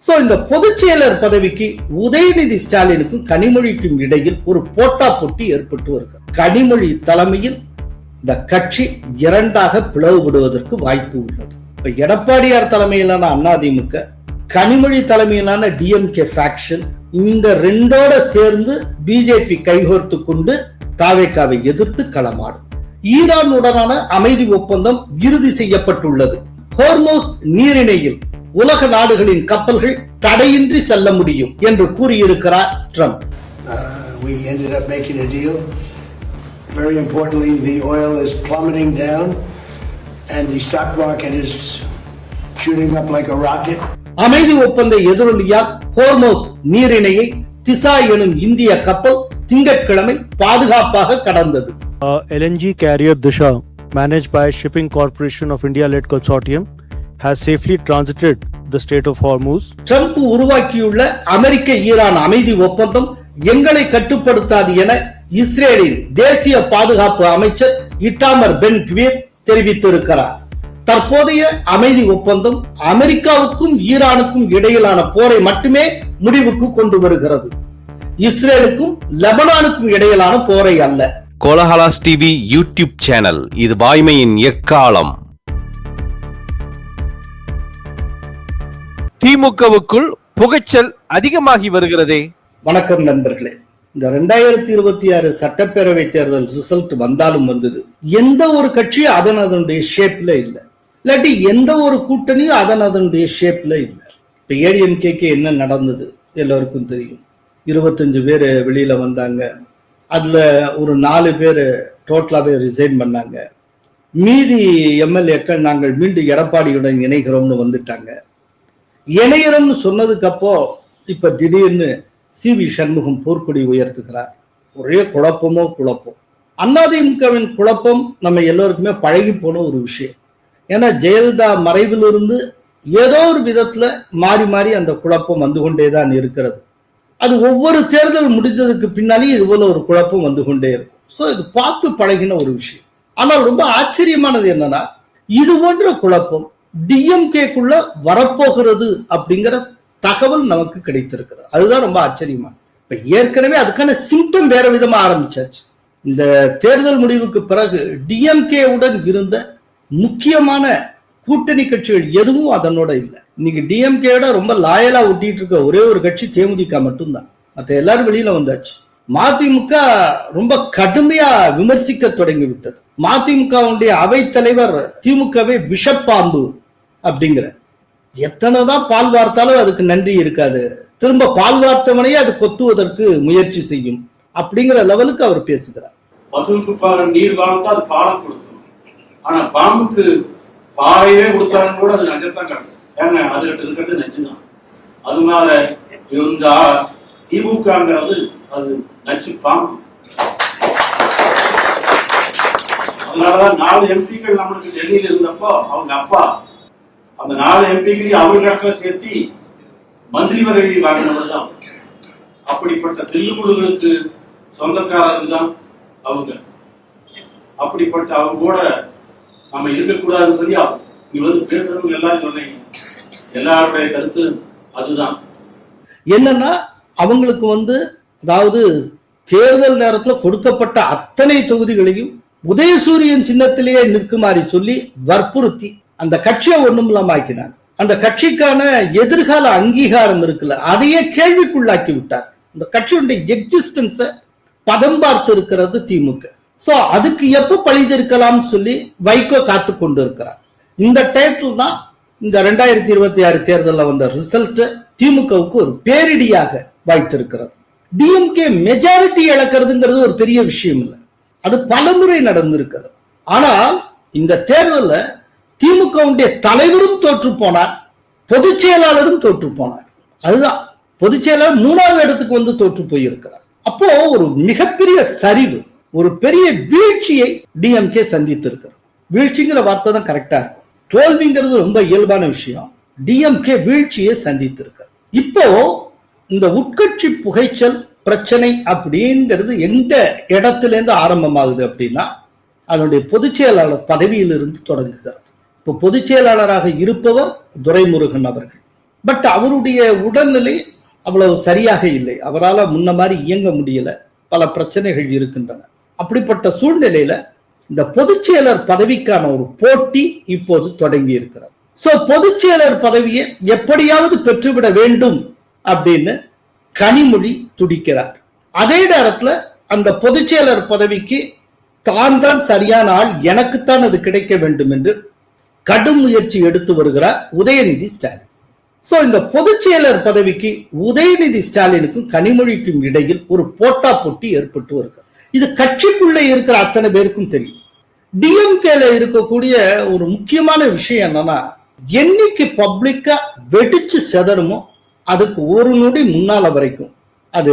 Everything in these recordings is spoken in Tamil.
சோ இந்த பொதுச் செயலர் பதவிக்கு உதயநிதி ஸ்டாலினுக்கும் கனிமொழிக்கும் இடையில் ஒரு போட்டா போட்டி ஏற்பட்டு வருகிறது. கனிமொழி தலைமையில் இந்த கட்சி இரண்டாக பிளவுபடுவதற்கு வாய்ப்பு உள்ளது. இப்ப எடப்பாடியார் தலைமையிலான அதிமுக, கனிமொழி தலைமையிலான டிஎம்கே ஃபேக்ஷன், இந்த ரெண்டோட சேர்ந்து பிஜேபி கைகோர்த்து கொண்டு தாவேகாவை எதிர்த்து களமாடும். ஈரானுடனான அமைதி ஒப்பந்தம் இறுதி செய்யப்பட்டுள்ளது. ஹோர்மோஸ் நீரிணையில் உலக நாடுகளின் கப்பல்கள் தடையின்றி செல்ல முடியும் என்று கூறியிருக்கிறார் Trump. We ended up making a deal. Very importantly, the oil is plummeting down and the stock market is shooting up like a rocket. அமைதி ஒப்பந்த எதிரொலியால் ஹோர்மோஸ் நீரிணையை திசா எனும் இந்திய கப்பல் திங்கட்கிழமை பாதுகாப்பாக கடந்தது. LNG carrier Disha, managed by Shipping Corporation of India-led consortium, has safely transited the Strait of Hormuz. Trump உருவாக்கியுள்ள அமெரிக்க ஈரான் அமைதி ஒப்பந்தம் எங்களை கட்டுப்படுத்தாது என இஸ்ரேலின் தேசிய பாதுகாப்பு அமைச்சர் இட்டாமர் பென் கிவீர் தெரிவித்திருக்கிறார். தற்போதைய அமைதி ஒப்பந்தம் அமெரிக்காவுக்கும் ஈரானுக்கும் இடையிலான போரை மட்டுமே முடிவுக்கு கொண்டு வருகிறது. இஸ்ரேலுக்கும் லெபனானுக்கும் இடையிலான போரை அல்ல. கோலஹலாஸ் டிவி யூடியூப் சேனல், இது வாய்மையின் எக்காலம். திமுகவுக்குள் புகைச்சல் அதிகமாகி வருகிறதே. வணக்கம் நண்பர்களே. இந்த 2026 சட்டப்பேரவை தேர்தல் ரிசல்ட் வந்தாலும் வந்தது, எந்த ஒரு கட்சியும் அதனுடைய ஷேப்ல இல்ல, இல்லாட்டி எந்த ஒரு கூட்டணியும் அதனுடைய ஷேப்ல இல்ல. இப்ப ஏடிஎம்கேக்கு என்ன நடந்தது எல்லாருக்கும் தெரியும். 25 பேர் வெளியில வந்தாங்க. அதுல ஒரு 4 பேர் டோட்டலாவே ரிசைன் பண்ணாங்க. மீதி எம்எல்ஏக்கள் நாங்கள் மீண்டும் எடப்பாடியுடன் இணைகிறோம்னு வந்துட்டாங்க. இணையறம்னு சொன்னதுக்கு அப்போ இப்ப திடீர்னு சி.வி. சண்முகம் போர்க்கொடி உயர்த்துகிறார். ஒரே குழப்பம். அதிமுகவின் குழப்பம் நம்ம எல்லோருக்குமே பழகி போன ஒரு விஷயம். ஏன்னா ஜெயலலிதா மறைவிலிருந்து ஏதோ ஒரு விதத்துல மாறி மாறி அந்த குழப்பம் வந்து கொண்டேதான் இருக்கிறது. அது ஒவ்வொரு தேர்தல் முடிஞ்சதுக்கு பின்னாலேயும் இதுபோல ஒரு குழப்பம் வந்து கொண்டே இருக்கும். ஸோ இது பார்த்து பழகின ஒரு விஷயம். ஆனால் ரொம்ப ஆச்சரியமானது என்னன்னா, இது போன்ற குழப்பம் டிஎம்கேக்குள்ள வரப்போகிறது அப்படிங்கிற தகவல் நமக்கு கிடைத்திருக்கிறது. அதுதான் ரொம்ப ஆச்சரியமானது. இப்ப ஏற்கனவே அதுக்கான சிம்டம் வேற விதமா ஆரம்பிச்சாச்சு. இந்த தேர்தல் முடிவுக்கு பிறகு டிஎம்கேவுடன் இருந்த முக்கியமான கூட்டணி கட்சிகள் எதுவும் அதனோட இல்லை. இன்னைக்கு டிஎம்கேட ரொம்ப லாயலா ஒட்டிட்டு இருக்க ஒரே ஒரு கட்சி தேமுதிக மட்டும்தான். மற்ற எல்லாரும் வெளியில வந்தாச்சு. மதிமுக ரொம்ப கடுமையா விமர்சிக்க தொடங்கி விட்டது. மதிமுகவுடைய அவைத்தலைவர் திமுகவை விஷப்பாம்பு அப்படிங்கிற, எத்தனைதான் பால் வார்த்தாலும் அதுக்கு நன்றி இருக்காது, திரும்ப பால் வார்த்தவனையே அது கொத்துவதற்கு முயற்சி செய்யும் அப்படிங்கிற லெவலுக்கு அவர் பேசுகிறார். பசுவுக்கு நீர் காலத்தா அது பாலம் கொடுக்கும், ஆனா பாம்புக்கு பாலையே கொடுத்தாலும் கூட அது நஞ்சத்தான் காட்டும். ஏன்னா அதுகிட்ட இருக்கிறது நச்சுதான். அதனால இந்த திமுகங்கிறது அது நச்சு பாம்பு. அதனாலதான் 4 எம்பிக்கள் நம்மளுக்கு டெல்லியில இருந்தப்போ அவங்க அப்பா அந்த 4 எம்பிக்களையும் அவர்களிடத்துல சேர்த்தி மந்திரி பதவி வாங்கினவர் தான். அப்படிப்பட்ட தில்லுமுழுகளுக்கு சொந்தக்காரர்கள் தான் அவங்க. அப்படிப்பட்ட அவங்க கூட நம்ம இருக்கக்கூடாதுன்னு சொல்லி நீ வந்து பேசுறவங்க எல்லாம் சொன்னீங்க. எல்லாருடைய கருத்து அதுதான். என்னன்னா அவங்களுக்கு அதாவது தேர்தல் நேரத்தில் கொடுக்கப்பட்ட அத்தனை தொகுதிகளையும் உதயசூரியன் சின்னத்திலேயே நிற்குமாறு சொல்லி வற்புறுத்தி அந்த கட்சியை ஒண்ணும் இல்லாம ஆக்கினாங்க. அந்த கட்சிக்கான எதிர்கால அங்கீகாரம் இருக்குல்ல, அதையே கேள்விக்குள்ளாக்கி விட்டார். அந்த கட்சியுடைய எக்ஸிஸ்டன்ஸ பதம் பார்த்து இருக்கிறது திமுக. சோ அதுக்கு எப்ப பழிதிருக்கலாம் சொல்லி வைகோ காத்து கொண்டு இருக்கிறார். இந்த டைட்டில் தான் இந்த 2026 தேர்தலில் வந்த ரிசல்ட் திமுகவுக்கு ஒரு பேரிடியாக வாய்த்திருக்கிறது. டிஎம்கே மெஜாரிட்டி இழக்கிறதுங்கிறது ஒரு பெரிய விஷயம் இல்லை, அது பலமுறை நடந்திருக்கிறது. ஆனால் இந்த தேர்தலில் திமுகவுடைய தலைவரும் தோற்று போனார், பொதுச் செயலாளரும் தோற்று போனார். அதுதான் பொதுச் செயலாளர் 3வது இடத்துக்கு வந்து தோற்று போயிருக்கிறார். அப்போ ஒரு மிகப்பெரிய சரிவு, ஒரு பெரிய வீழ்ச்சியை டிஎம்கே சந்தித்து இருக்கிறது. வீழ்ச்சிங்கிற வார்த்தை தான் கரெக்டா இருக்கும். தோல்விங்கிறது ரொம்ப இயல்பான விஷயம். டிஎம்கே வீழ்ச்சியை சந்தித்து இருக்கிறது. இப்போ இந்த உட்கட்சி புகைச்சல் பிரச்சனை அப்படிங்கிறது எந்த இடத்துல இருந்து ஆரம்பமாகுது அப்படின்னா, அதனுடைய பொதுச் செயலாளர் பதவியிலிருந்து தொடங்குகிறது. இப்போ பொதுச் செயலாளராக இருப்பவர் துரைமுருகன் அவர்கள். பட் அவருடைய உடல்நிலை அவ்வளவு சரியாக இல்லை. அவரால் முன்ன மாதிரி இயங்க முடியல. பல பிரச்சனைகள் இருக்கின்றன. அப்படிப்பட்ட சூழ்நிலையில இந்த பொதுச் செயலர் பதவிக்கான ஒரு போட்டி இப்போது தொடங்கி இருக்கிறது. சோ பொதுச் செயலர் பதவியை எப்படியாவது பெற்றுவிட வேண்டும் அப்படின்னு கனிமொழி துடிக்கிறார். அதே நேரத்துல அந்த பொதுச் செயலர் பதவிக்கு தான் சரியான ஆள், எனக்குத்தான் அது கிடைக்க வேண்டும் என்று கடும் முயற்சி எடுத்து வருகிறார் உதயநிதி ஸ்டாலின். சோ இந்த பொதுச் செயலர் பதவிக்கு உதயநிதி ஸ்டாலினுக்கும் கனிமொழிக்கும் இடையில் ஒரு போட்டா போட்டி ஏற்பட்டு வருகிறது. இது கட்சிக்குள்ளே இருக்கிற அத்தனை பேருக்கும் தெரியும். டிஎம்கேல இருக்கக்கூடிய ஒரு முக்கியமான விஷயம் என்னன்னா, என்னைக்கு பப்ளிக்கா வெடிச்சு செதறுமோ அதுக்கு ஒரு நொடி முன்னால வரைக்கும் அது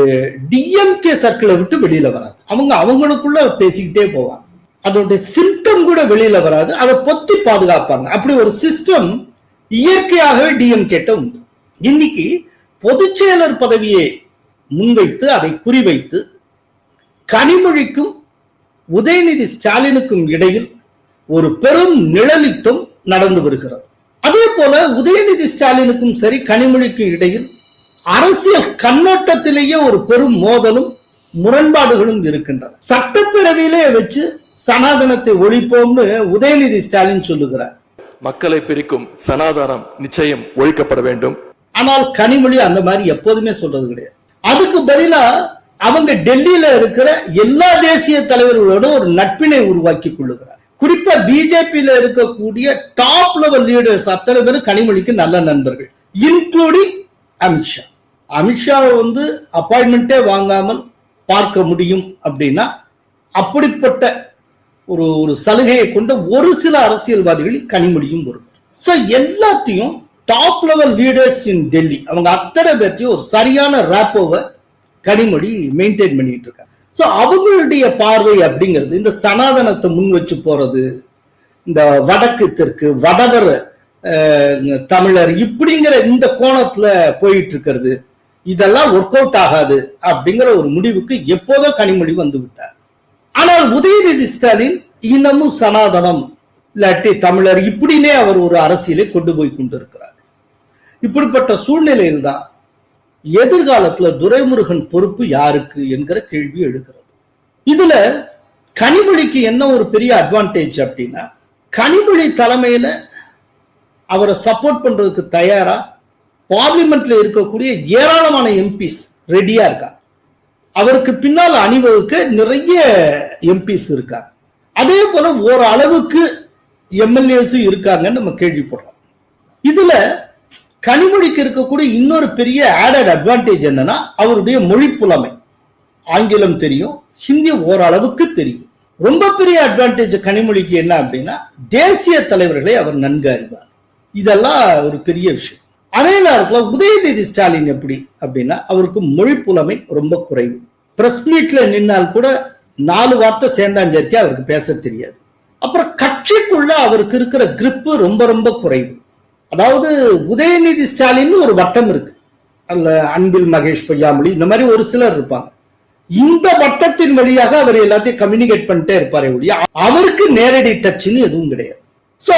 டிஎம்கே சர்க்கிளை விட்டு வெளியில வராது. அவங்களுக்குள்ள பேசிக்கிட்டே போவாங்க. அதோட சிம்டம் கூட வெளியில வராது. அதை பொத்தி பாதுகாப்பாங்க. அப்படி ஒரு சிஸ்டம் இயற்கையாகவே டிஎம்கேட்ட உண்டு. இன்னைக்கு பொதுச் செயலர் பதவியை முன்வைத்து அதை குறிவைத்து கனிமொழிக்கும் உதயநிதி ஸ்டாலினுக்கும் இடையில் ஒரு பெரும் நிழலித்தம் நடந்து வருகிறது. அதே போல உதயநிதி ஸ்டாலினுக்கும் சரி கனிமொழிக்கும் இடையில் அரசியல் கண்ணோட்டத்திலேயே ஒரு பெரும் மோதலும் முரண்பாடுகளும் இருக்கின்றன. சட்டப்பேரவையிலே வச்சு சனாதனத்தை ஒழிப்போம்னு உதயநிதி ஸ்டாலின் சொல்லுகிறார். மக்களை பிரிக்கும் சனாதனம் நிச்சயம் ஒழிக்கப்பட வேண்டும். ஆனால் கனிமொழி அந்த மாதிரி எப்போதுமே சொல்றது கிடையாது. அதுக்கு பதிலா அவங்க டெல்லியில இருக்கிற எல்லா தேசிய தலைவர்களோட ஒரு நட்பினை உருவாக்கி கொள்ளுகிறார். குறிப்பா பிஜேபியில இருக்கக்கூடிய டாப் லெவல் லீடர்ஸ் அத்தனை பேரும் கனிமொழிக்கு நல்ல நண்பர்கள், இன்க்ளூடிங் அமித்ஷா. அமித்ஷாவை அப்பாயின்மெண்டே வாங்காமல் பார்க்க முடியும் அப்படின்னா அப்படிப்பட்ட ஒரு சலுகையை கொண்ட ஒரு சில அரசியல்வாதிகளில் கனிமொழியும் வருவார். சோ எல்லாத்தையும் டாப் லெவல் லீடர்ஸ் இன் டெல்லி அவங்க அத்தனை பேர்த்தையும் ஒரு சரியான ராப்போவை கனிமொழி மெயின்டைன் பண்ணிட்டு இருக்காங்க. சோ அவங்களுடைய பார்வை அப்படிங்கிறது இந்த சனாதனத்தை முன் வச்சு போறது, இந்த வடக்கு தெற்கு வடவர் தமிழர் இப்படிங்கிற இந்த கோணத்துல போயிட்டு இருக்கிறது, இதெல்லாம் ஒர்க் அவுட் ஆகாது அப்படிங்கிற ஒரு முடிவுக்கு எப்போதோ கனிமொழி வந்து விட்டார். ஆனால் உதயநிதி ஸ்டாலின் இன்னமும் சனாதனம் இல்லாட்டி தமிழர் இப்படின்னே அவர் ஒரு அரசியலை கொண்டு போய் கொண்டிருக்கிறார். இப்படிப்பட்ட சூழ்நிலையில் தான் எதிர்காலத்துல துரைமுருகன் பொறுப்பு யாருக்கு என்கிற கேள்வி எழுகிறது. இதுல கனிமொழிக்கு என்ன ஒரு பெரிய அட்வான்டேஜ் அப்படின்னா, கனிமொழி தலைமையில அவரை சப்போர்ட் பண்றதுக்கு தயாரா பார்லிமெண்ட்ல இருக்கக்கூடிய ஏராளமான எம்பிஸ் ரெடியா இருக்காங்க. அவருக்கு பின்னால் அணிவகுக்க நிறைய எம்பிஸ் இருக்காங்க. அதே போல ஒரு அளவுக்கு எம்எல்ஏஸ் இருக்காங்கன்னு நம்ம கேள்விப்படுறோம். இதுல கனிமொழிக்கு இருக்கக்கூடிய இன்னொரு பெரிய ஆடட் அட்வான்டேஜ் என்னன்னா, அவருடைய மொழி புலமை. ஆங்கிலம் தெரியும், ஹிந்தி ஓரளவுக்கு தெரியும். ரொம்ப பெரிய அட்வான்டேஜ் கனிமொழிக்கு என்ன அப்படின்னா, தேசிய தலைவர்களை அவர் நன்கு அறிவார். இதெல்லாம் ஒரு பெரிய விஷயம். அதே நேரத்தில் உதயநிதி ஸ்டாலின் எப்படி அப்படின்னா, அவருக்கு மொழி புலமை ரொம்ப குறைவு. பிரஸ் மீட்ல நின்னால் கூட 4 வார்த்தை சேர்ந்தாஞ்சேர்க்கே அவருக்கு பேச தெரியாது. அப்புறம் கட்சிக்குள்ள அவருக்கு இருக்கிற கிரிப்பு ரொம்ப ரொம்ப குறைவு. அதாவது உதயநிதி ஸ்டாலின் ஒரு வட்டம் இருக்கு, அதுல அன்பில் மகேஷ் பொய்யாமொழி இந்த மாதிரி ஒரு சிலர் இருப்பாங்க. இந்த வட்டத்தின் வழியாக அவர் எல்லாத்தையும் கம்யூனிகேட் பண்ணிட்டே இருப்பாரே ஒழிய அவருக்கு நேரடி டச்சுன்னு எதுவும் கிடையாது. சோ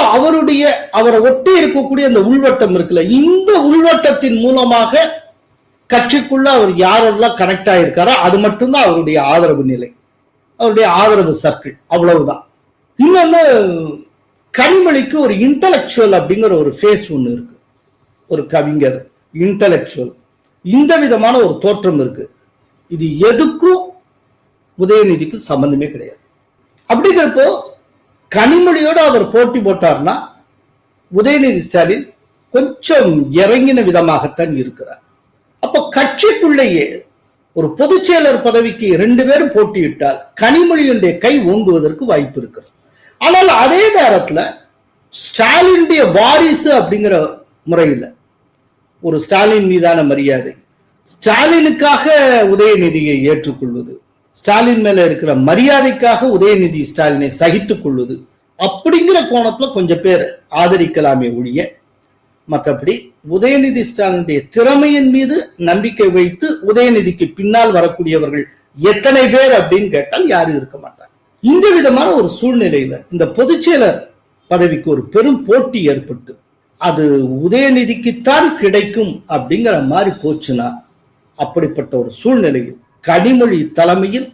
அவரை ஒட்டி இருக்கக்கூடிய அந்த உள்வட்டம் இருக்குல்ல, இந்த உள்வட்டத்தின் மூலமாக கட்சிக்குள்ள அவர் யாரெல்லாம் கனெக்ட் ஆயிருக்காரோ அது மட்டும்தான் அவருடைய ஆதரவு நிலை, அவருடைய ஆதரவு சர்க்கிள், அவ்வளவுதான். இன்னொன்னு, கனிமொழிக்கு ஒரு இன்டலெக்சுவல் அப்படிங்கிற ஒரு ஃபேஸ் ஒண்ணு இருக்கு. ஒரு கவிஞர், இன்டலெக்சுவல், இந்த விதமான ஒரு தோற்றம் இருக்கு. இது எதுக்கும் உதயநிதிக்கு சம்பந்தமே கிடையாது. அப்படிங்கிறப்போ கனிமொழியோட அவர் போட்டி போட்டார்னா உதயநிதி ஸ்டாலின் கொஞ்சம் இறங்கின விதமாகத்தான் இருக்கிறார். அப்ப கட்சிக்குள்ளேயே ஒரு பொதுச் செயலர் பதவிக்கு 2 பேரும் போட்டியிட்டால் கனிமொழியுடைய கை ஓங்குவதற்கு வாய்ப்பு இருக்கிறது. ஆனால் அதே நேரத்துல ஸ்டாலினுடைய வாரிசு அப்படிங்கிற முறையில் ஒரு ஸ்டாலின் மீதான மரியாதை, ஸ்டாலினுக்காக உதயநிதியை ஏற்றுக்கொள்வது, ஸ்டாலின் மேல இருக்கிற மரியாதைக்காக உதயநிதி ஸ்டாலினை சகித்துக் கொள்வது, அப்படிங்கிற கோணத்துல கொஞ்சம் பேர் ஆதரிக்கலாமே ஒழிய மற்றபடி உதயநிதி ஸ்டாலினுடைய திறமையின் மீது நம்பிக்கை வைத்து உதயநிதிக்கு பின்னால் வரக்கூடியவர்கள் எத்தனை பேர் அப்படின்னு கேட்டால் யாரும் இருக்க மாட்டாங்க. இந்த விதமான ஒரு சூழ்நிலையில இந்த பொதுச்செயலர் பதவிக்கு ஒரு பெரும் போட்டி ஏற்பட்டு அது உதயநிதிக்குத்தான் கிடைக்கும் அப்படிங்கிற மாதிரி போச்சுன்னா, அப்படிப்பட்ட ஒரு சூழ்நிலையில் கனிமொழி தலைமையில்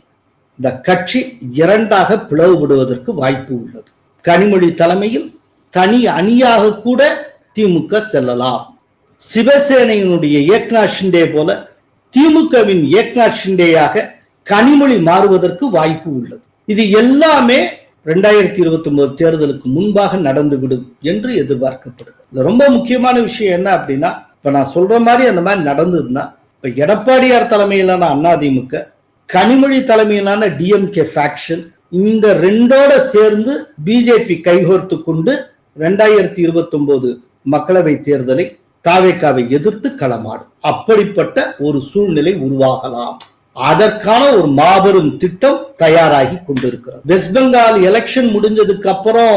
இந்த கட்சி இரண்டாக பிளவுபடுவதற்கு வாய்ப்பு உள்ளது. கனிமொழி தலைமையில் தனி அணியாக கூட திமுக செல்லலாம். சிவசேனையினுடைய ஏக்நாத் ஷிண்டே போல திமுகவின் ஏக்நாத் ஷிண்டேயாக கனிமொழி மாறுவதற்கு வாய்ப்பு உள்ளது. இது எல்லாமே 2029 தேர்தலுக்கு முன்பாக நடந்துவிடும் என்று எதிர்பார்க்கப்படுது. ரொம்ப முக்கியமான விஷயம் என்ன அப்படின்னா, இப்ப நான் சொல்ற மாதிரி அந்த மாதிரி நடந்ததுன்னா, இப்ப எடப்பாடியார் தலைமையிலான அதிமுக, கனிமொழி தலைமையிலான டிஎம்கே ஃபேக்ஷன், இந்த ரெண்டோட சேர்ந்து பிஜேபி கைகோர்த்து கொண்டு 2029 மக்களவை தேர்தலை தாவேகாவை எதிர்த்து களமாடும். அப்படிப்பட்ட ஒரு சூழ்நிலை உருவாகலாம். அதற்கான ஒரு மாபெரும் திட்டம் தயாராகி கொண்டிருக்கிறது. வெஸ்ட் பெங்கால் எலெக்ஷன் முடிஞ்சதுக்கு அப்புறம்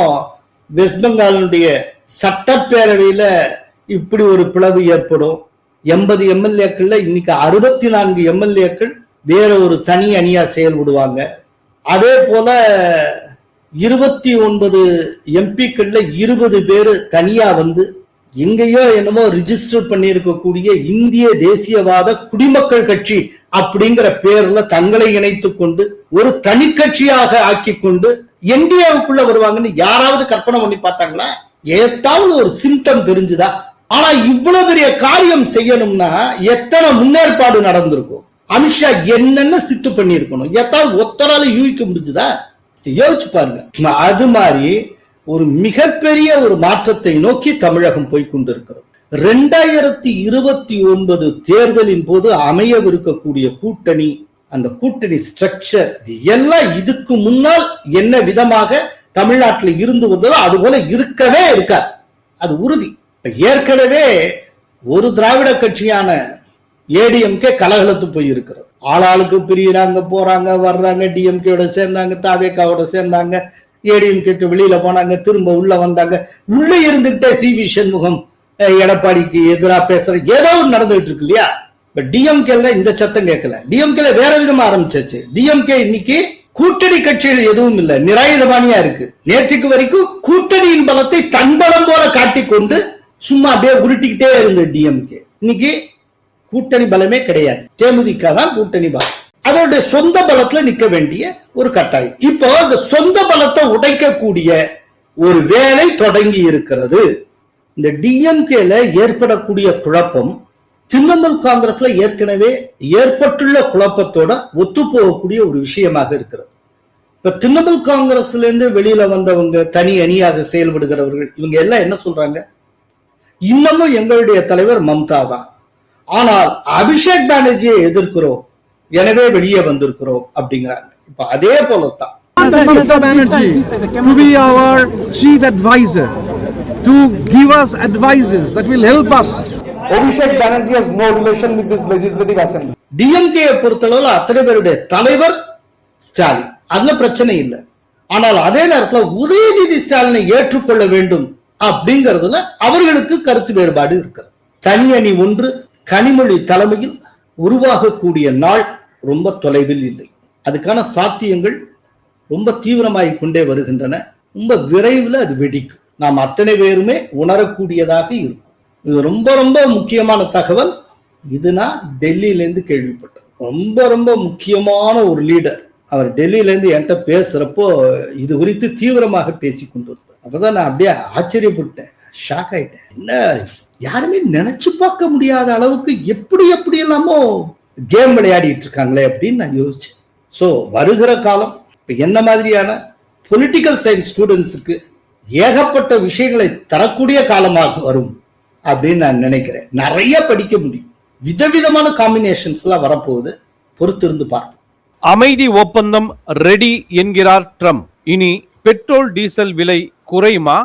வெஸ்ட் பெங்காலுடைய சட்டப்பேரவையில இப்படி ஒரு பிளவு ஏற்படும். 80 எம்எல்ஏக்கள்ல இன்னைக்கு 64 எம்எல்ஏக்கள் வேற ஒரு தனி அணியா செயல்படுவாங்க. அதே போல 29 எம்பிக்கள்ல 20 பேரு தனியா வந்து எங்கேயோ என்னமோ ரிஜிஸ்டர் பண்ணி இருக்கக்கூடிய இந்திய தேசியவாத குடிமக்கள் கட்சி அப்படிங்கிற பேர்ல தங்களை இணைத்துக் கொண்டு ஒரு தனி கட்சியாக ஆக்கி கொண்டு என்டிஏவுக்குள்ள வருவாங்கன்னு யாராவது கற்பனை பண்ணி பார்த்தாங்களா? ஏதாவது ஒரு சிம்டம் தெரிஞ்சுதா? ஆனா இவ்வளவு பெரிய காரியம் செய்யணும்னா எத்தனை முன்னேற்பாடு நடந்திருக்கும். அமித்ஷா என்னென்ன சித்து பண்ணி இருக்கணும். ஏதாவது ஒத்தரால யூகிக்க முடிஞ்சுதா? யோசிச்சு பாருங்க. அது மாதிரி ஒரு மிகப்பெரிய ஒரு மாற்றத்தை நோக்கி தமிழகம் போய்கொண்டிருக்கிறது. 2029 தேர்தலின் போது அமையவிருக்கக்கூடிய கூட்டணி, அந்த கூட்டணி ஸ்ட்ரக்சர், எல்லாம் இதுக்கு முன்னால் என்ன விதமாக தமிழ்நாட்டில் இருந்து வந்ததோ அது போல இருக்கவே இருக்காது. அது உறுதி. ஏற்கனவே ஒரு திராவிட கட்சியான ஏடிஎம்கே கலகலத்து போய் இருக்கிறது. ஆளாளுக்கு பிரியிறாங்க, போறாங்க, வர்றாங்க. டிஎம்கேயோட சேர்ந்தாங்க, தாவேகாவோட சேர்ந்தாங்க, ஏடிஎம்கே வெளியில போனாங்க, திரும்ப உள்ள வந்தாங்க. உள்ள இருந்துகிட்டே சி.வி. சண்முகம் எடப்பாடிக்கு எதிராக பேசுற ஏதோ நடந்துகிட்டு இருக்கு இல்லையா? பட் டிஎம்கேல இந்த சத்தம் கேட்கல. டிஎம்கேல வேற விதமா ஆரம்பிச்சாச்சு. டிஎம்கே இன்னைக்கு கூட்டணி கட்சிகள் எதுவும் இல்லை, நிராயுதபாணியா இருக்கு. நேற்றுக்கு வரைக்கும் கூட்டணியின் பலத்தை தன் பலம் போல காட்டிக்கொண்டு சும்மா அப்படியே உருட்டிக்கிட்டே இருந்த டிஎம்கே இன்னைக்கு கூட்டணி பலமே கிடையாது. தேமுதிக தான் கூட்டணி பலம். அதோட சொந்த பலத்துல நிக்க வேண்டிய ஒரு கட்டாயம். இப்போ அந்த சொந்த பலத்தை உடைக்கக்கூடிய ஒரு வேலை தொடங்கி இருக்கிறது. இந்த டிஎம்கேல ஏற்படக்கூடிய குழப்பம் திரிணாமுல் காங்கிரஸ்ல ஏற்கனவே ஏற்பட்டுள்ள குழப்பத்தோட ஒத்து போகக்கூடிய ஒரு விஷயமாக இருக்கிறது. இப்ப திரிணாமுல் காங்கிரஸ்ல இருந்து வெளியில வந்தவங்க, தனி அணியாக செயல்படுகிறவர்கள், இவங்க எல்லாம் என்ன சொல்றாங்க? இன்னமும் எங்களுடைய தலைவர் மம்தா தான், ஆனால் அபிஷேக் பானர்ஜியை எதிர்க்கிறோம், எனவே வெளியே வந்திருக்கிறோம் அப்படிங்கிறாங்க. இப்ப அதே போலத்தான் Mamata Banerjee to be our chief advisor, to give us advices that will help us. Abhishek Banerjee has no relation with this legislative assembly. DMK பொறுத்தளவுல அத்தனை பேருடைய தலைவர் ஸ்டாலின், அதுல பிரச்சனை இல்லை. ஆனால் அதே நேரத்தில் உதயநிதி ஸ்டாலினை ஏற்றுக்கொள்ள வேண்டும் அப்படிங்கிறதுல அவர்களுக்கு கருத்து வேறுபாடு இருக்கிறது. தனி அணி ஒன்று கனிமொழி தலைமையில் உருவாகக்கூடிய நாள் ரொம்ப தொலைவில் இல்லை. அதுக்கான சாத்தியங்கள் ரொம்ப தீவிரமாகிக் கொண்டே வருகின்றன. ரொம்ப விரைவில் அது வெடிக்கும். நாம் அத்தனை பேருமே உணரக்கூடியதாக இருக்கும். இது ரொம்ப ரொம்ப முக்கியமான தகவல். இது நான் டெல்லியிலேருந்து கேள்விப்பட்டது. ரொம்ப ரொம்ப முக்கியமான ஒரு லீடர் அவர் டெல்லியிலேருந்து என்கிட்ட பேசுறப்போ இது குறித்து தீவிரமாக பேசி கொண்டிருந்தார். அப்பதான் நான் அப்படியே ஆச்சரியப்பட்டேன், ஷாக் ஆயிட்டேன். என்ன, யாருமே நினைச்சு பார்க்க முடியாத அளவுக்கு எப்படி எல்லாமோ கேம் விளையாடிட்டு இருக்காங்களே அப்படின்னு நான் யோசிச்சேன். ஸோ வருகிற காலம் இப்போ என்ன மாதிரியான பொலிட்டிக்கல் சயின்ஸ் ஸ்டூடெண்ட்ஸுக்கு ஏகப்பட்ட விஷயங்களை தரக்கூடிய காலமாக வரும் அப்படின்னு நான் நினைக்கிறேன். நிறைய படிக்க முடியும். விதவிதமான காம்பினேஷன்ஸ் எல்லாம் வரப்போகுது. பொறுத்திருந்து பார்ப்போம். அமைதி ஒப்பந்தம் ரெடி என்கிறார் ட்ரம்ப். இனி பெட்ரோல் டீசல் விலை குறையுமா?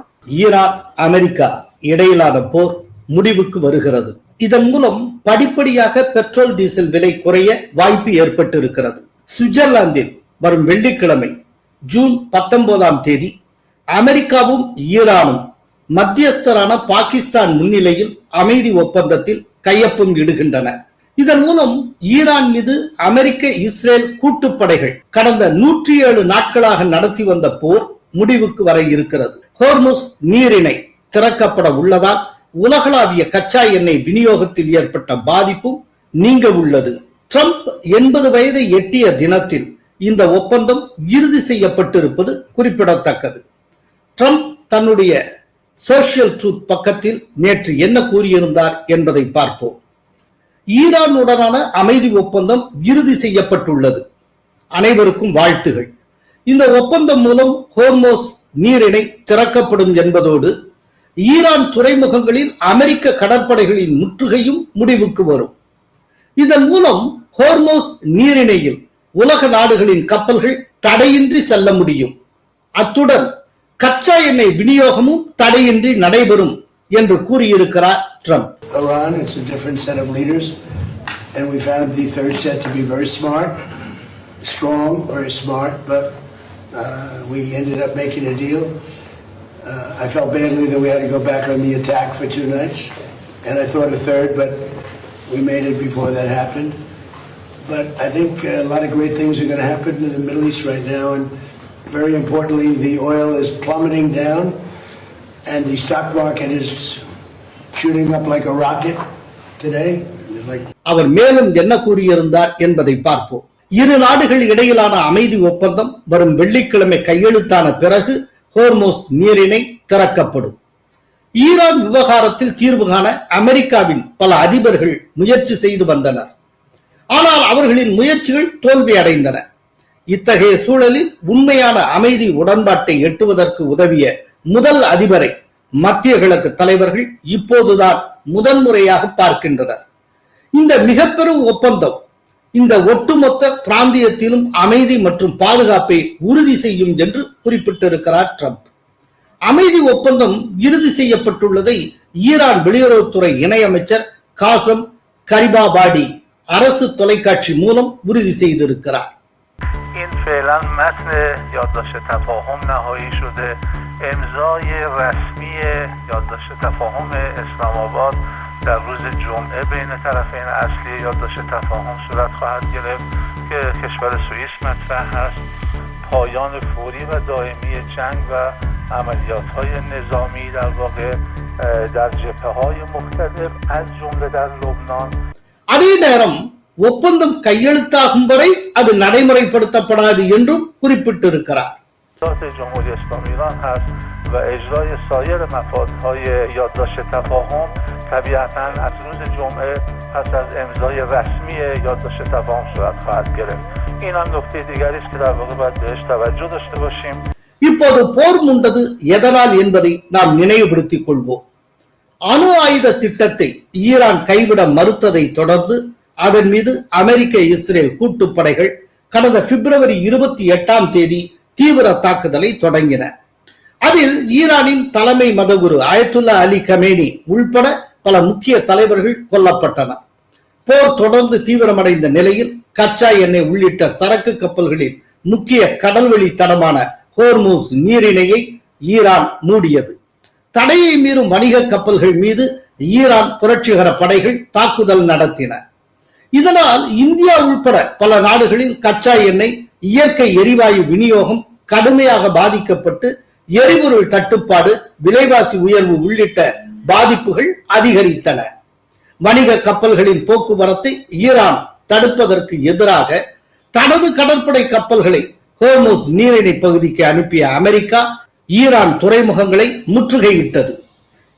ஈரான் அமெரிக்கா இடையிலான போர் முடிவுக்கு வருகிறது. இதன் மூலம் படிப்படியாக பெட்ரோல் டீசல் விலை குறைய வாய்ப்பு ஏற்பட்டு இருக்கிறது. சுவிட்சர்லாந்தில் வரும் வெள்ளிக்கிழமை ஜூன் 19ஆம் தேதி அமெரிக்காவும் ஈரானும் மத்தியஸ்தரான பாகிஸ்தான் முன்னிலையில் அமைதி ஒப்பந்தத்தில் கையொப்பம் இடுகின்றன. இதன் மூலம் ஈரான் மீது அமெரிக்க இஸ்ரேல் கூட்டுப்படைகள் கடந்த 107 நாட்களாக நடத்தி வந்த போர் முடிவுக்கு வர இருக்கிறது. ஹோர்முஸ் நீரிணை திறக்கப்பட உள்ளதால் உலகளாவிய கச்சா எண்ணெய் விநியோகத்தில் ஏற்பட்ட பாதிப்பும் நீங்க உள்ளது. ட்ரம்ப் 80 வயதை எட்டிய தினத்தில் இந்த ஒப்பந்தம் இறுதி செய்யப்பட்டிருப்பது குறிப்பிடத்தக்கது. ட்ரம்ப் தன்னுடைய சோசியல் ட்ரூத் பக்கத்தில் நேற்று என்ன கூறியிருந்தார் என்பதை பார்ப்போம். ஈரானுடனான அமைதி ஒப்பந்தம் இறுதி செய்யப்பட்டுள்ளது. அனைவருக்கும் வாழ்த்துகள். இந்த ஒப்பந்தம் மூலம் ஹோர்மோஸ் நீரிணை திறக்கப்படும் என்பதோடு ஈரான் துறைமுகங்களில் அமெரிக்க கடற்படைகளின் முற்றுகையும் முடிவுக்கு வரும். இதன் மூலம் ஹோர்மோஸ் நீரிணையில் உலக நாடுகளின் கப்பல்கள் தடையின்றி செல்ல முடியும். அத்துடன் கச்சா எண்ணெய் விநியோகமும் தடையின்றி நடைபெறும் என்று கூறியிருக்கிறார் Trump. Iran, it's a different set of leaders, and we found the third set to be very smart, strong, very smart, but we ended up making a deal. I felt badly that we had to go back on the attack for 2 nights, and I thought a third, but we made it before that happened. But I think a lot of great things are going to happen in the Middle East right now, and very importantly, the oil is plummeting down, and the stock market is shooting up like a rocket today. அவர் மேலும் என்ன கூறியிருந்தார் என்பதை பார்ப்போம். இரு நாடுகள் இடையிலான அமைதி ஒப்பந்தம் வரும் வெள்ளிக்கிழமை கையெழுத்தான பிறகு ஹோர்மோஸ் நீரிணை திறக்கப்படும். ஈரான் விவகாரத்தில் தீர்வு காண அமெரிக்காவின் பல அதிபர்கள் முயற்சி செய்து வந்தனர். ஆனால் அவர்களின் முயற்சிகள் தோல்வி அடைந்தன. இத்தகைய சூழலில் உண்மையான அமைதி உடன்பாட்டை எட்டுவதற்கு உதவிய முதல் அதிபரை மத்திய கிழக்கு தலைவர்கள் இப்போதுதான் முதன்முறையாக பார்க்கின்றனர். இந்த மிக பெரும் ஒப்பந்தம் இந்த ஒட்டுமொத்த பிராந்தியத்திலும் அமைதி மற்றும் பாதுகாப்பை உறுதி செய்யும் என்று குறிப்பிட்டிருக்கிறார் ட்ரம்ப். அமைதி ஒப்பந்தம் இறுதி செய்யப்பட்டுள்ளதை ஈரான் வெளியுறவுத்துறை இணையமைச்சர் காசம் கரிபாபாடி அரசு தொலைக்காட்சி மூலம் உறுதி செய்திருக்கிறார். این فعلا متن یادداشت تفاهم نهایی شده. امضای رسمی یادداشت تفاهم اسلام آباد در روز جمعه بین طرفین اصلی یادداشت تفاهم صورت خواهد گرفت که کشور سوئیس مطرح هست. پایان فوری و دائمی جنگ و عملیات‌های نظامی در واقع در جبهه‌های مختلف از جمله در لبنان. அதே நேரம் ஒப்பந்தம் கையெழுத்தாகும் வரை அது நடைமுறைப்படுத்தப்படாது என்றும் குறிப்பிட்டிருக்கிறார். جمهوری اسلامی ایران هست و اجرای سایر مفادهای یادداشت تفاهم طبیعتاً از روز جمعه پس از امضای رسمی یادداشت تفاهم صورت خواهد گرفت. این هم نکته دیگری است که در واقع باید بهش توجه داشته باشیم. இப்போது போர் முண்டது எதனால் என்பதை நாம் நினைவுபடுத்திக் கொள்வோம். அணு ஆயுத திட்டத்தை ஈரான் கைவிட மறுத்ததை தொடர்ந்து அதன் மீது அமெரிக்க இஸ்ரேல் கூட்டுப்படைகள் கடந்த பிப்ரவரி 28 தீவிர தாக்குதலை தொடங்கின. அதில் ஈரானின் தலைமை மதகுரு அயத்துல்லா அலி கமேனி உள்பட பல முக்கிய தலைவர்கள் கொல்லப்பட்டனர். போர் தொடர்ந்து தீவிரமடைந்த நிலையில் கச்சா எண்ணெய் உள்ளிட்ட சரக்கு கப்பல்களின் முக்கிய கடல்வழி தடமான ஹோர்மூஸ் நீரிணையை ஈரான் மூடியது. தடையை மீறும் வணிக கப்பல்கள் மீது ஈரான் புரட்சிகர படைகள் தாக்குதல் நடத்தின. இதனால் இந்தியா உள்பட பல நாடுகளில் கச்சா எண்ணெய் இயற்கை எரிவாயு விநியோகம் கடுமையாக பாதிக்கப்பட்டு எரிபொருள் தட்டுப்பாடு, விலைவாசி உயர்வு உள்ளிட்ட பாதிப்புகள் அதிகரித்தன. வணிக கப்பல்களின் போக்குவரத்தை ஈரான் தடுப்பதற்கு எதிராக தனது கடற்படை கப்பல்களை ஹோர்மூஸ் நீரிணை பகுதிக்கு அனுப்பிய அமெரிக்கா ஈரான் துறைமுகங்களை முற்றுகையிட்டது.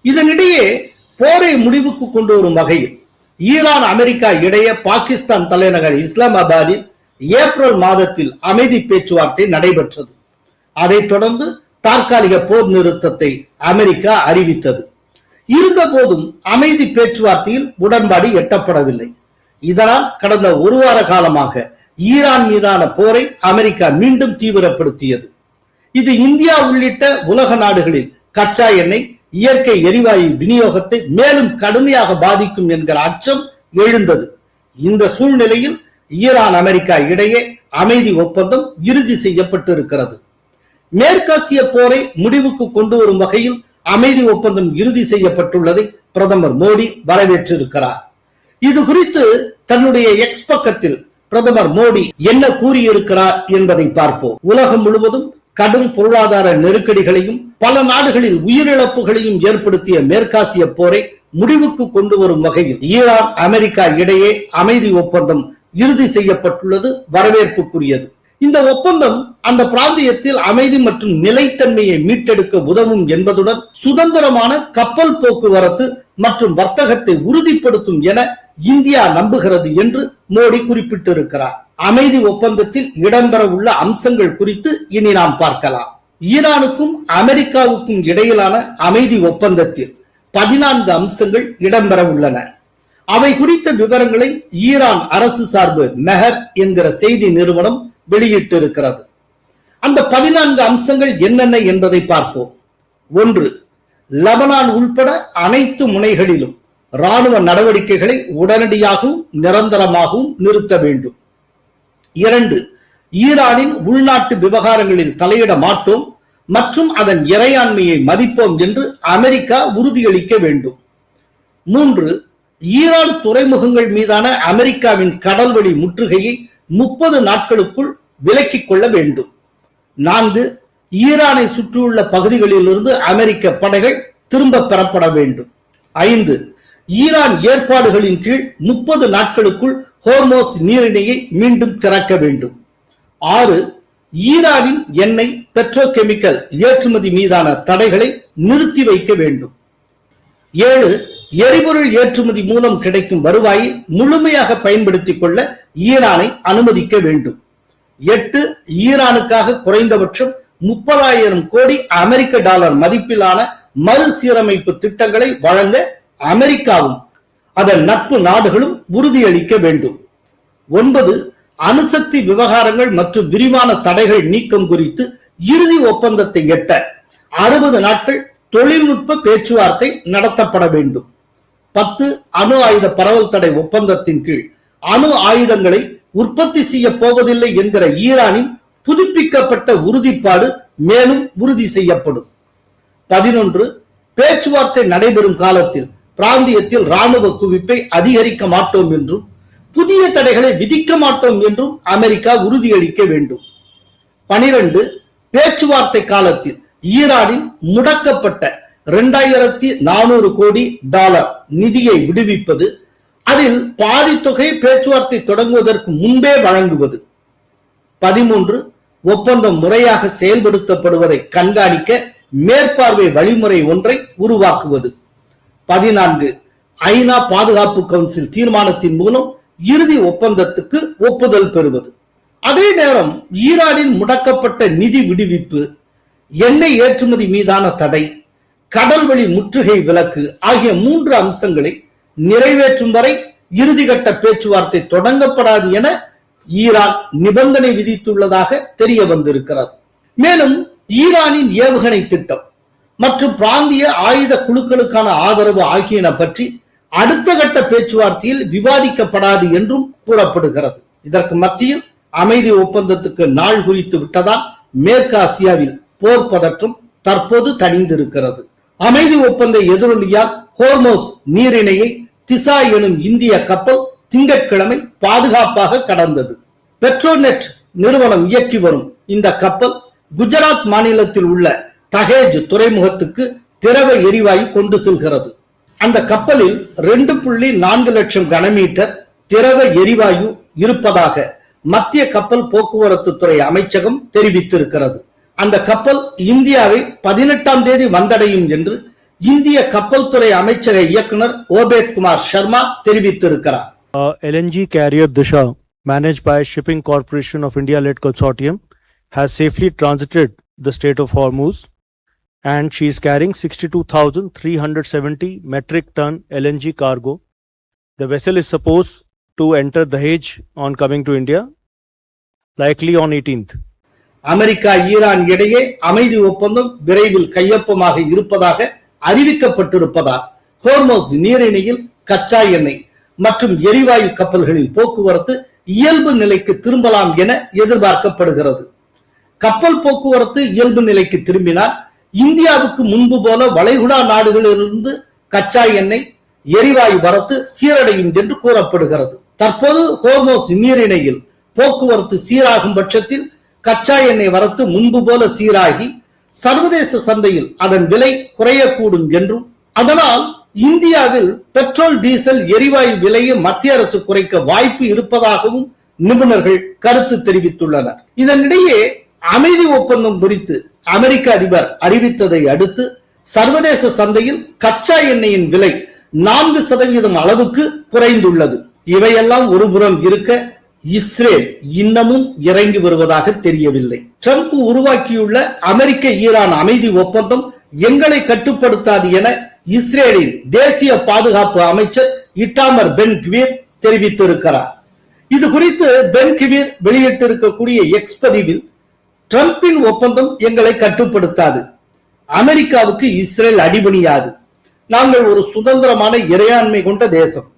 இதனிடையே போரை முடிவுக்கு கொண்டு வரும் வகையில் ஈரான் அமெரிக்கா இடையே பாகிஸ்தான் தலைநகர் இஸ்லாமாபாத்தில் ஏப்ரல் மாதத்தில் அமைதி பேச்சுவார்த்தை நடைபெற்றது. அதைத் தொடர்ந்து தற்காலிக போர் நிறுத்தத்தை அமெரிக்கா அறிவித்தது. இருந்த போதும் அமைதி பேச்சுவார்த்தையில் உடன்பாடு எட்டப்படவில்லை. இதனால் கடந்த ஒரு வார காலமாக ஈரான் மீதான போரை அமெரிக்கா மீண்டும் தீவிரப்படுத்தியது. இது இந்தியா உள்ளிட்ட உலக நாடுகளில் கச்சா எண்ணெய், இயற்கை எரிவாயு விநியோகத்தை மேலும் கடுமையாக பாதிக்கும் என்கிற அச்சம் எழுந்தது. இந்த சூழ்நிலையில் ஈரான் அமெரிக்கா இடையே அமைதி ஒப்பந்தம் இறுதி செய்யப்பட்டிருக்கிறது. மேற்காசிய போரை முடிவுக்கு கொண்டு வரும் வகையில் அமைதி ஒப்பந்தம் இறுதி செய்யப்பட்டுள்ளதை பிரதமர் மோடி வரவேற்றிருக்கிறார். இது குறித்து தன்னுடைய எக்ஸ் பக்கத்தில் பிரதமர் மோடி என்ன கூறியிருக்கிறார் என்பதை பார்ப்போம். உலகம் முழுவதும் கடும் பொருளாதார நெருக்கடிகளையும் பல நாடுகளில் உயிரிழப்புகளையும் ஏற்படுத்திய மேற்காசிய போரை முடிவுக்கு கொண்டு வரும் வகையில் ஈரான் அமெரிக்கா இடையே அமைதி ஒப்பந்தம் இறுதி செய்யப்பட்டுள்ளது வரவேற்புக்குரியது. இந்த ஒப்பந்தம் அந்த பிராந்தியத்தில் அமைதி மற்றும் நிலைத்தன்மையை மீட்டெடுக்க உதவும் என்பதுடன் சுதந்திரமான கப்பல் போக்குவரத்து மற்றும் வர்த்தகத்தை உறுதிப்படுத்தும் என இந்தியா நம்புகிறது என்று மோடி குறிப்பிட்டிருக்கிறார். அமைதி ஒப்பந்தத்தில் இடம்பெற உள்ள அம்சங்கள் குறித்து இனி நாம் பார்க்கலாம். ஈரானுக்கும் அமெரிக்காவுக்கும் இடையிலான அமைதி ஒப்பந்தத்தில் 14 அம்சங்கள் இடம்பெற உள்ளன. அவை குறித்த விவரங்களை ஈரான் அரசு சார்பு மெஹர் என்கிற செய்தி நிறுவனம் வெளியிட்டிருக்கிறது. அந்த 14 அம்சங்கள் என்னென்ன என்பதை பார்ப்போம். 1. லெபனான் உள்பட அனைத்து முனைகளிலும் ராணுவ நடவடிக்கைகளை உடனடியாகவும் நிரந்தரமாகவும் நிறுத்த வேண்டும். 2. ஈரானின் உள்நாட்டு விவகாரங்களில் தலையிட மாட்டோம் மற்றும் அதன் இறையாண்மையை மதிப்போம் என்று அமெரிக்கா உறுதியளிக்க வேண்டும். 3. ஈரான் துறைமுகங்கள் மீதான அமெரிக்காவின் கடல்வழி முற்றுகையை 30 நாட்களுக்குள் விலக்கிக் கொள்ள வேண்டும். 4. ஈரானை சுற்றியுள்ள பகுதிகளிலிருந்து அமெரிக்க படைகள் திரும்ப பெறப்பட வேண்டும். 5. ஈரான் ஏற்பாடுகளின் கீழ் 30 நாட்களுக்குள் ஹோர்மோஸ் நீரிணையை மீண்டும் திறக்க வேண்டும். 6. ஈரானின் எண்ணெய் பெட்ரோகெமிக்கல் ஏற்றுமதி மீதான தடைகளை நிறுத்தி வைக்க வேண்டும். 7. எரிபொருள் ஏற்றுமதி மூலம் கிடைக்கும் வருவாயை முழுமையாக பயன்படுத்திக் கொள்ள ஈரானை அனுமதிக்க வேண்டும். 8. ஈரானுக்காக குறைந்தபட்சம் 30,000 கோடி அமெரிக்க டாலர் மதிப்பிலான மறுசீரமைப்பு திட்டங்களை வழங்க அமெரிக்காவும் அதன் நட்பு நாடுகளும் உறுதியளிக்க வேண்டும். 9. அணுசக்தி விவகாரங்கள் மற்றும் விரிவான தடைகள் நீக்கம் குறித்து இறுதி ஒப்பந்தத்தை எட்ட 60 நாட்கள் தொழில்நுட்ப பேச்சுவார்த்தை நடத்தப்பட வேண்டும். 10. அணு ஆயுத பரவல் தடை ஒப்பந்தத்தின் கீழ் அணு ஆயுதங்களை உற்பத்தி செய்ய போவதில்லை என்கிற ஈரானின் புதுப்பிக்கப்பட்ட உறுதிப்பாடு மேலும் உறுதி செய்யப்படும். 11. பேச்சுவார்த்தை நடைபெறும் காலத்தில் பிராந்தியத்தில் ராணுவ குவிப்பை அதிகரிக்க மாட்டோம் என்றும் புதிய தடைகளை விதிக்க மாட்டோம் என்றும் அமெரிக்கா உறுதியளிக்க வேண்டும். 12. பேச்சுவார்த்தை காலத்தில் ஈரானின் முடக்கப்பட்ட 2400 கோடி டாலர் நிதியை விடுவிப்பது, அதில் பாதி தொகை பேச்சுவார்த்தை தொடங்குவதற்கு முன்பே வழங்குவது. 13. ஒப்பந்தம் முறையாக செயல்படுத்தப்படுவதை கண்காணிக்க மேற்பார்வை வழிமுறை ஒன்றை உருவாக்குவது. 14. ஐநா பாதுகாப்பு கவுன்சில் தீர்மானத்தின் மூலம் இறுதி ஒப்பந்தத்துக்கு ஒப்புதல் பெறுவது. அதே நேரம் ஈரானின் முடக்கப்பட்ட நிதி விடுவிப்பு, எண்ணெய் ஏற்றுமதி மீதான தடை, கடல்வழி முற்றுகை விலக்கு ஆகிய 3 அம்சங்களை நிறைவேற்றும் வரை இறுதிக்கட்ட பேச்சுவார்த்தை தொடங்கப்படாது என ஈரான் நிபந்தனை விதித்துள்ளதாக தெரிய வந்திருக்கிறது. மேலும் ஈரானின் ஏவுகணை திட்டம் மற்றும் பிராந்திய ஆயுத குழுக்களுக்கான ஆதரவு ஆகியன பற்றி அடுத்த கட்ட பேச்சுவார்த்தையில் விவாதிக்கப்படாது என்றும் கூறப்படுகிறது. இதற்கு மத்தியில் அமைதி ஒப்பந்தத்துக்கு நாள் குறித்து விட்டதால் மேற்கு ஆசியாவில் போர் பதற்றம் தற்போது தணிந்திருக்கிறது. அமைதி ஒப்பந்த எதிரொலியால் ஹோர்மோஸ் நீரிணையை திசா எனும் இந்திய கப்பல் திங்கட்கிழமை பாதுகாப்பாக கடந்தது. பெட்ரோநெட் நிறுவனம் இயக்கி வரும் இந்த கப்பல் குஜராத் மாநிலத்தில் உள்ள தஹேஜ் துறைமுகத்துக்கு திரவ எரிவாயு கொண்டு செல்கிறது. அந்த கப்பலில் 2.4 லட்சம் கனமீட்டர் திரவ எரிவாயு இருப்பதாக மத்திய கப்பல் போக்குவரத்து துறை அமைச்சகம் தெரிவித்திருக்கிறது. அந்த கப்பல் இந்தியாவை 18ஆம் தேதி வந்தடையும் என்று இந்திய கப்பல் துறை அமைச்சக இயக்குனர் ஓபேத் குமார் சர்மா தெரிவித்திருக்கிறார். LNG carrier Disha, managed by Shipping Corporation of India-led consortium, has safely transited the Strait of Hormuz, and she is carrying 62,370 metric ton LNG cargo. The vessel is supposed to enter Dahej on coming to India, likely on 18th. America Iran இடையே அமைதி ஒப்பந்தம் விரைவில் கையொப்பமாக இருப்பதாக அறிவிக்கப்பட்டிருப்பதால் ஹோர்மோஸ் நீரிணையில் கச்சா எண்ணெய் மற்றும் எரிவாயு கப்பல்களின் போக்குவரத்து இயல்பு நிலைக்கு திரும்பலாம் என எதிர்பார்க்கப்படுகிறது. கப்பல் போக்குவரத்து இயல்பு நிலைக்கு திரும்பினால் இந்தியாவுக்கு முன்பு போல வளைகுடா நாடுகளிலிருந்து கச்சா எண்ணெய் எரிவாயு வரத்து சீரடையும் என்று கூறப்படுகிறது. தற்போது ஹோர்மோஸ் நீரிணையில் போக்குவரத்து சீராகும் பட்சத்தில் கச்சா எண்ணெய் வரத்து முன்பு போல சீராகி சர்வதேச சந்தையில் அதன் விலை குறையக்கூடும் என்றும், அதனால் இந்தியாவில் பெட்ரோல் டீசல் எரிவாயு விலையை மத்திய அரசு குறைக்க வாய்ப்பு இருப்பதாகவும் நிபுணர்கள் கருத்து தெரிவித்துள்ளனர். இதனிடையே அமைதி ஒப்பந்தம் குறித்து அமெரிக்க அதிபர் அறிவித்ததை அடுத்து சர்வதேச சந்தையில் கச்சா எண்ணெயின் விலை 4% அளவுக்கு குறைந்துள்ளது. இவையெல்லாம் ஒருபுறம் இருக்க, இஸ்ரேல் இன்னமும் இறங்கி வருவதாக தெரியவில்லை. ட்ரம்ப் உருவாக்கியுள்ள அமெரிக்க ஈரான் அமைதி ஒப்பந்தம் எங்களை கட்டுப்படுத்தாது என இஸ்ரேலின் தேசிய பாதுகாப்பு அமைச்சர் இட்டாமர் பென் கிவீர் தெரிவித்திருக்கிறார். இது குறித்து பென் கிவீர் வெளியிட்டிருக்கக்கூடிய எக்ஸ் பதிவில், ட்ரம்பின் ஒப்பந்தம் எங்களை கட்டுப்படுத்தாது, அமெரிக்காவுக்கு இஸ்ரேல் அடிபணியாது, நாங்கள் ஒரு சுதந்திரமான இறையாண்மை கொண்ட தேசம்,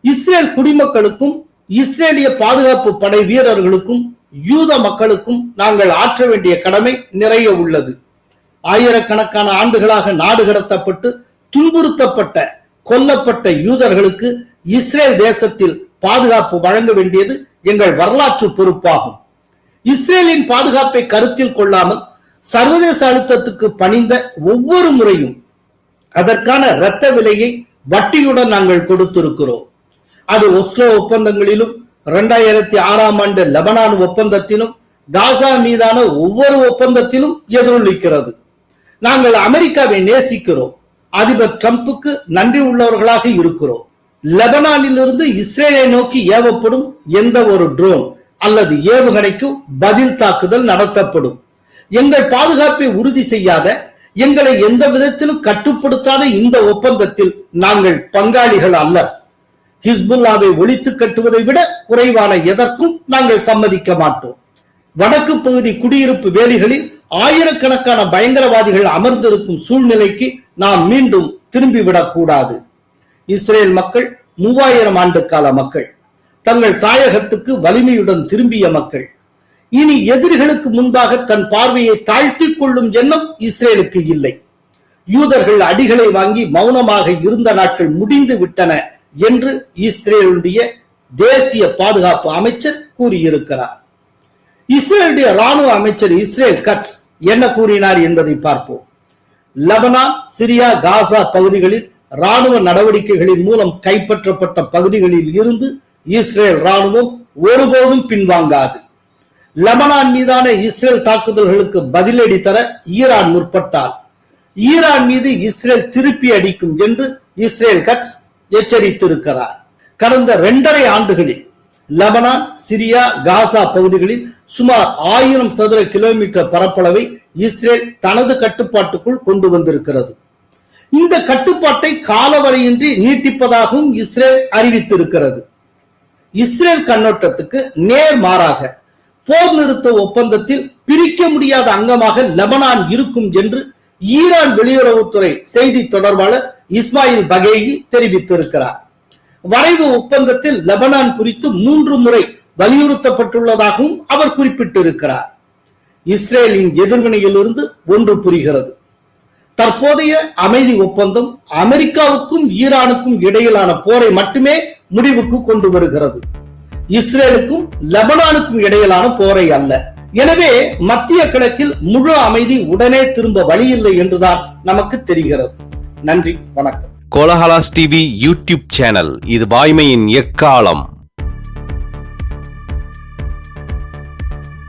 இஸ்ரேல் குடிமக்களுக்கும் இஸ்ரேலிய பாதுகாப்பு படை வீரர்களுக்கும் யூத மக்களுக்கும் நாங்கள் ஆற்ற வேண்டிய கடமை நிறைய உள்ளது. ஆயிரக்கணக்கான ஆண்டுகளாக நாடு கடத்தப்பட்டு துன்புறுத்தப்பட்ட கொல்லப்பட்ட யூதர்களுக்கு இஸ்ரேல் தேசத்தில் பாதுகாப்பு வழங்க வேண்டியது எங்கள் வரலாற்று பொறுப்பாகும். இஸ்ரேலின் பாதுகாப்பை கருத்தில் கொள்ளாமல் சர்வதேச அழுத்தத்துக்கு பணிந்த ஒவ்வொரு முறையும் அதற்கான இரத்த விலையை வட்டியுடன் நாங்கள் கொடுத்திருக்கிறோம். அது ஒஸ்லோ ஒப்பந்தங்களிலும் 2006ஆம் ஆண்டு லெபனான் ஒப்பந்தத்திலும் காசா மீதான ஒவ்வொரு ஒப்பந்தத்திலும் எதிரொலிக்கிறது. நாங்கள் அமெரிக்காவை நேசிக்கிறோம், அதிபர் ட்ரம்புக்கு நன்றி உள்ளவர்களாக இருக்கிறோம். லெபனானிலிருந்து இஸ்ரேலை நோக்கி ஏவப்படும் எந்த ஒரு ட்ரோன் அல்லது ஏவுகணைக்கும் பதில் தாக்குதல் நடத்தப்படும். எங்கள் பாதுகாப்பை உறுதி செய்யாத, எங்களை எந்த விதத்திலும் கட்டுப்படுத்தாத இந்த ஒப்பந்தத்தில் நாங்கள் பங்காளிகள் அல்ல. ஹிஸ்புல்லாவை ஒழித்து கட்டுவதை விட குறைவான எதற்கும் நாங்கள் சம்மதிக்க மாட்டோம். வடக்கு பகுதி குடியிருப்பு வேலிகளில் ஆயிரக்கணக்கான பயங்கரவாதிகள் அமர்ந்திருக்கும் சூழ்நிலைக்கு நாம் மீண்டும் திரும்பிவிடக் கூடாது. இஸ்ரேல் மக்கள் 3000 ஆண்டு கால மக்கள், தங்கள் தாயகத்துக்கு வலிமையுடன் திரும்பிய மக்கள். இனி எதிரிகளுக்கு முன்பாக தன் பார்வையை தாழ்த்திக் கொள்ளும் எண்ணம் இஸ்ரேலுக்கு இல்லை. யூதர்கள் அடிகளை வாங்கி மௌனமாக இருந்த நாட்கள் முடிந்து விட்டன என்று இஸ்ரேலுடைய தேசிய பாதுகாப்பு அமைச்சர் கூறியிருக்கிறார். இஸ்ரேலுடைய ராணுவ அமைச்சர் இஸ்ரேல் கட்ஸ் என்ன கூறினார் என்பதை பார்ப்போம். லெபனான், சிரியா, காசா பகுதிகளில் ராணுவ நடவடிக்கைகளின் மூலம் கைப்பற்றப்பட்ட பகுதிகளில் இருந்து இஸ்ரேல் ராணுவம் ஒருபோதும் பின்வாங்காது. லெபனான் மீதான இஸ்ரேல் தாக்குதல்களுக்கு பதிலடி தர ஈரான் முற்பட்டால் ஈரான் மீது இஸ்ரேல் திருப்பி அடிக்கும் என்று இஸ்ரேல் கட்ஸ் எச்சரித்திருக்கிறார். கடந்த 2.5 ஆண்டுகளில் லெபனான், சிரியா, காசா பகுதிகளில் சுமார் 1000 சதுர கிலோமீட்டர் பரப்பளவை இஸ்ரேல் தனது கட்டுப்பாட்டுக்குள் கொண்டு வந்திருக்கிறது. இந்த கட்டுப்பாட்டை காலவரையின்றி நீட்டிப்பதாகவும் இஸ்ரேல் அறிவித்திருக்கிறது. இஸ்ரேல் கண்ணோட்டத்துக்கு நேர்மாறாக போர் நிறுத்த ஒப்பந்தத்தில் பிரிக்க முடியாத அங்கமாக லெபனான் இருக்கும் என்று ஈரான் வெளியுறவுத்துறை செய்தி தொடர்பாளர் இஸ்மாயில் பகேயி தெரிவித்திருக்கிறார். வரைவு ஒப்பந்தத்தில் லெபனான் குறித்து 3 முறை வலியுறுத்தப்பட்டுள்ளதாகவும் அவர் குறிப்பிட்டிருக்கிறார். இஸ்ரேலின் எதிர்வினையிலிருந்து ஒன்று புரிகிறது. தற்போதைய அமைதி ஒப்பந்தம் அமெரிக்காவுக்கும் ஈரானுக்கும் இடையிலான போரை மட்டுமே முடிவுக்கு கொண்டு வருகிறது, இஸ்ரேலுக்கும் லெபனானுக்கும் இடையிலான போரை அல்ல. எனவே மத்திய கிழக்கில் முழு அமைதி உடனே திரும்ப வழியில்லை என்றுதான் நமக்கு தெரிகிறது. நன்றி, வணக்கம். கோலஹலாஸ் டிவி யூடியூப் சேனல், இது வாய்மையின் எக்காலம்.